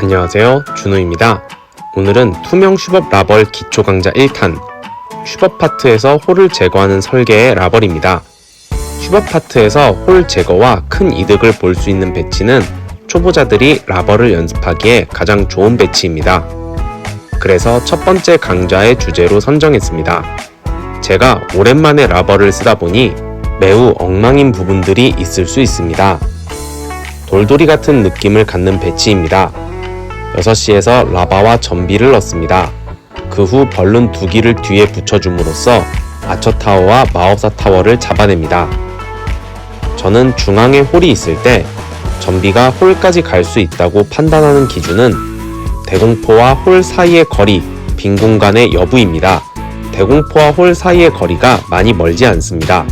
안녕하세요, 준우입니다. 오늘은 투명 슈법 라벌 기초 강좌 1탄 슈법 파트에서 홀을 제거하는 설계의 라벌입니다. 슈법 파트에서 홀 제거와 큰 이득을 볼 수 있는 배치는 초보자들이 라벌을 연습하기에 가장 좋은 배치입니다. 그래서 첫 번째 강좌의 주제로 선정했습니다. 제가 오랜만에 라벌을 쓰다 보니 매우 엉망인 부분들이 있을 수 있습니다. 돌돌이 같은 느낌을 갖는 배치입니다. 6시에서 라바와 전비를 넣습니다. 그 후 벌룬 2기를 뒤에 붙여줌으로써 아처타워와 마법사 타워를 잡아냅니다. 저는 중앙에 홀이 있을 때 전비가 홀까지 갈 수 있다고 판단하는 기준은 대공포와 홀 사이의 거리, 빈 공간의 여부입니다. 대공포와 홀 사이의 거리가 많이 멀지 않습니다.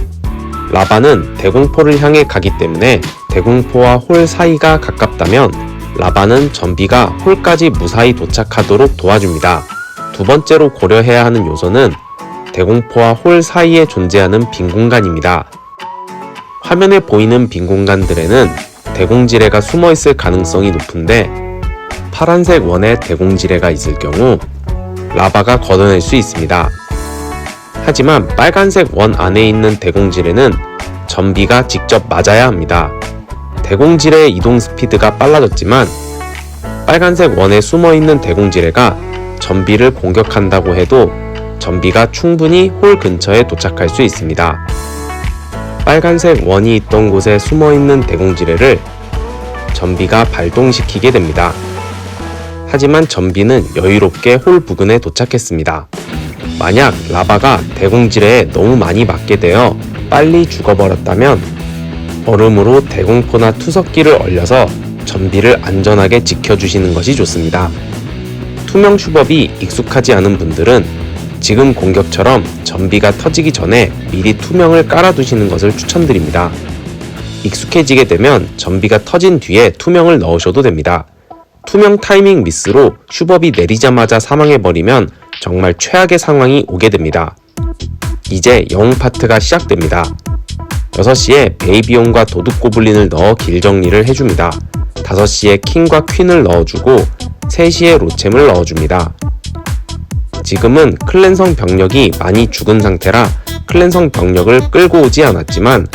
라바는 대공포를 향해 가기 때문에 대공포와 홀 사이가 가깝다면 라바는 전비가 홀까지 무사히 도착하도록 도와줍니다. 두 번째로 고려해야 하는 요소는 대공포와 홀 사이에 존재하는 빈 공간입니다. 화면에 보이는 빈 공간들에는 대공지뢰가 숨어있을 가능성이 높은데 파란색 원에 대공지뢰가 있을 경우 라바가 걷어낼 수 있습니다. 하지만 빨간색 원 안에 있는 대공지뢰는 전비가 직접 맞아야 합니다. 대공지뢰의 이동 스피드가 빨라졌지만 빨간색 원에 숨어있는 대공지뢰가 전비를 공격한다고 해도 전비가 충분히 홀 근처에 도착할 수 있습니다. 빨간색 원이 있던 곳에 숨어있는 대공지뢰를 전비가 발동시키게 됩니다. 하지만 전비는 여유롭게 홀 부근에 도착했습니다. 만약 라바가 대공지뢰에 너무 많이 맞게 되어 빨리 죽어버렸다면 얼음으로 대공포나 투석기를 얼려서 전비를 안전하게 지켜주시는 것이 좋습니다. 투명 슈법이 익숙하지 않은 분들은 지금 공격처럼 전비가 터지기 전에 미리 투명을 깔아두시는 것을 추천드립니다. 익숙해지게 되면 전비가 터진 뒤에 투명을 넣으셔도 됩니다. 투명 타이밍 미스로 슈법이 내리자마자 사망해버리면 정말 최악의 상황이 오게 됩니다. 이제 영웅 파트가 시작됩니다. 6시에 베이비온과 도둑고블린을 넣어 길 정리를 해줍니다. 5시에 킹과 퀸을 넣어주고 3시에 로챔을 넣어줍니다. 지금은 클랜성 병력이 많이 죽은 상태라 클랜성 병력을 끌고 오지 않았지만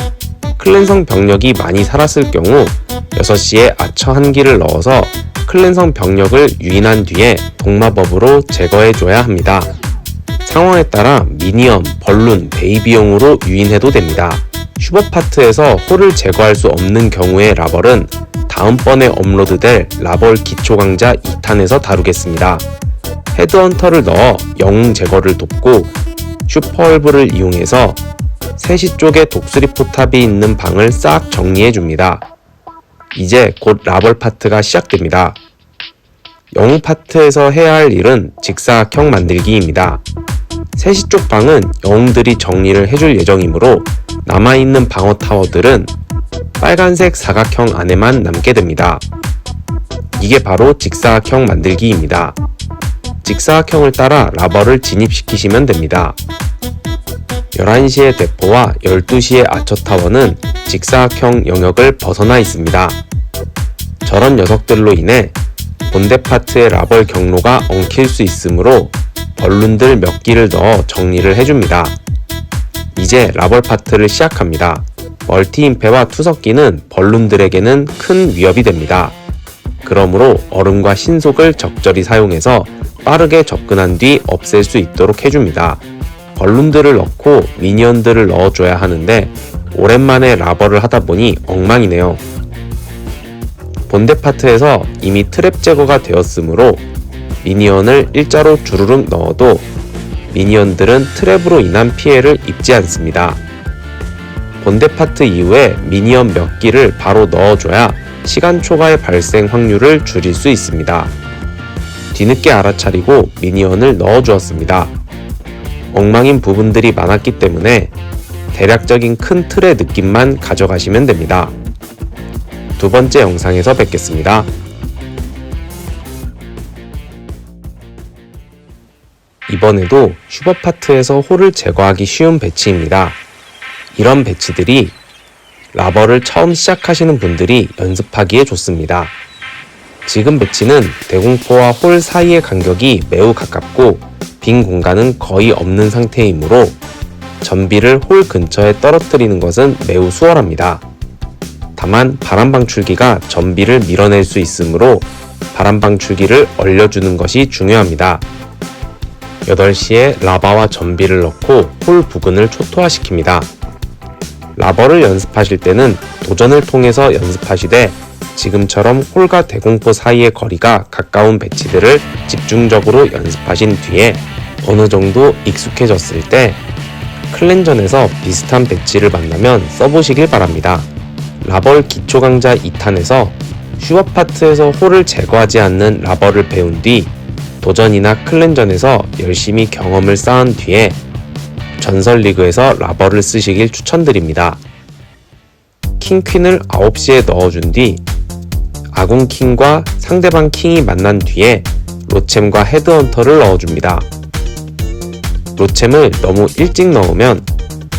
클랜성 병력이 많이 살았을 경우 6시에 아처 1기를 넣어서 클랜성 병력을 유인한 뒤에 동마법으로 제거해줘야 합니다. 상황에 따라 미니언, 벌룬, 베이비용으로 유인해도 됩니다. 슈법 파트에서 홀을 제거할 수 없는 경우의 라벌은 다음번에 업로드될 라벌 기초 강좌 2탄에서 다루겠습니다. 헤드헌터를 넣어 영웅 제거를 돕고 슈퍼얼브를 이용해서 3시 쪽에 독수리 포탑이 있는 방을 싹 정리해줍니다. 이제 곧 라벌 파트가 시작됩니다. 영웅 파트에서 해야 할 일은 직사각형 만들기입니다. 3시 쪽 방은 영웅들이 정리를 해줄 예정이므로 남아있는 방어 타워들은 빨간색 사각형 안에만 남게 됩니다. 이게 바로 직사각형 만들기입니다. 직사각형을 따라 라벌을 진입시키시면 됩니다. 11시의 대포와 12시의 아처타워는 직사각형 영역을 벗어나 있습니다. 저런 녀석들로 인해 본대 파트의 라벌 경로가 엉킬 수 있으므로 벌룬들 몇 기를 넣어 정리를 해줍니다. 이제 라벌 파트를 시작합니다. 멀티 임페와 투석기는 벌룬들에게는 큰 위협이 됩니다. 그러므로 얼음과 신속을 적절히 사용해서 빠르게 접근한 뒤 없앨 수 있도록 해줍니다. 벌룬들을 넣고 미니언들을 넣어줘야 하는데 오랜만에 라벌을 하다보니 엉망이네요. 본대 파트에서 이미 트랩 제거가 되었으므로 미니언을 일자로 주르륵 넣어도 미니언들은 트랩으로 인한 피해를 입지 않습니다. 본대 파트 이후에 미니언 몇 기를 바로 넣어줘야 시간 초과의 발생 확률을 줄일 수 있습니다. 뒤늦게 알아차리고 미니언을 넣어주었습니다. 엉망인 부분들이 많았기 때문에 대략적인 큰 틀의 느낌만 가져가시면 됩니다. 두 번째 영상에서 뵙겠습니다. 이번에도 슈법 파트에서 홀을 제거하기 쉬운 배치입니다. 이런 배치들이 라버를 처음 시작하시는 분들이 연습하기에 좋습니다. 지금 배치는 대공포와 홀 사이의 간격이 매우 가깝고 빈 공간은 거의 없는 상태이므로 전비를 홀 근처에 떨어뜨리는 것은 매우 수월합니다. 다만 바람 방출기가 전비를 밀어낼 수 있으므로 바람 방출기를 얼려주는 것이 중요합니다. 8시에 라바와 전비를 넣고 홀 부근을 초토화시킵니다. 라버를 연습하실 때는 도전을 통해서 연습하시되 지금처럼 홀과 대공포 사이의 거리가 가까운 배치들을 집중적으로 연습하신 뒤에 어느 정도 익숙해졌을 때 클랜전에서 비슷한 배치를 만나면 써보시길 바랍니다. 라벌 기초강좌 2탄에서 슈법 파트에서 홀을 제거하지 않는 라버를 배운 뒤 도전이나 클랜전에서 열심히 경험을 쌓은 뒤에 전설리그에서 라버를 쓰시길 추천드립니다. 킹퀸을 9시에 넣어준 뒤 아군 킹과 상대방 킹이 만난 뒤에 로챔과 헤드헌터를 넣어줍니다. 로챔을 너무 일찍 넣으면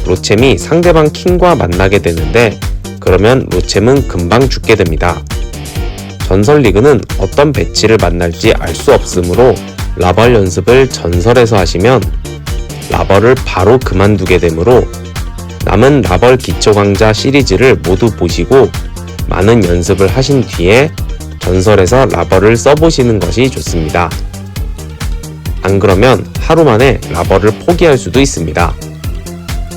로챔이 상대방 킹과 만나게 되는데 그러면 로챔은 금방 죽게 됩니다. 전설리그는 어떤 배치를 만날지 알 수 없으므로 라벌 연습을 전설에서 하시면 라벌을 바로 그만두게 되므로 남은 라벌 기초강좌 시리즈를 모두 보시고 많은 연습을 하신 뒤에 전설에서 라벌을 써보시는 것이 좋습니다. 안 그러면 하루 만에 라벌을 포기할 수도 있습니다.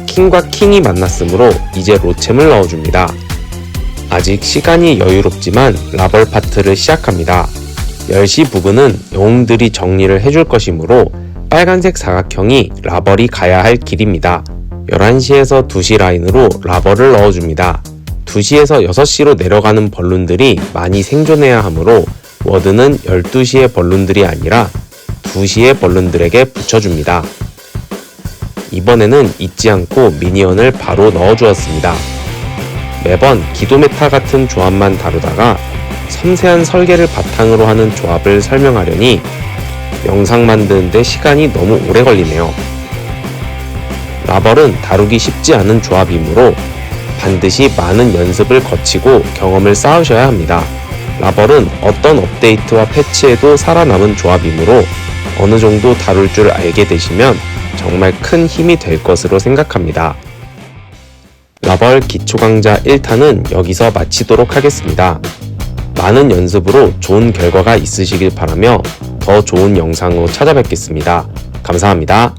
킹과 킹이 만났으므로 이제 로챔을 넣어줍니다. 아직 시간이 여유롭지만 라벌 파트를 시작합니다. 10시 부근은 영웅들이 정리를 해줄 것이므로 빨간색 사각형이 라벌이 가야 할 길입니다. 11시에서 2시 라인으로 라벌을 넣어줍니다. 2시에서 6시로 내려가는 벌룬들이 많이 생존해야 하므로 워드는 12시의 벌룬들이 아니라 2시의 벌룬들에게 붙여줍니다. 이번에는 잊지 않고 미니언을 바로 넣어주었습니다. 매번 기도 메타 같은 조합만 다루다가 섬세한 설계를 바탕으로 하는 조합을 설명하려니 영상 만드는데 시간이 너무 오래 걸리네요. 라벌은 다루기 쉽지 않은 조합이므로 반드시 많은 연습을 거치고 경험을 쌓으셔야 합니다. 라벌은 어떤 업데이트와 패치에도 살아남은 조합이므로 어느 정도 다룰 줄 알게 되시면 정말 큰 힘이 될 것으로 생각합니다. 라벌 기초강좌 1탄은 여기서 마치도록 하겠습니다. 많은 연습으로 좋은 결과가 있으시길 바라며 더 좋은 영상으로 찾아뵙겠습니다. 감사합니다.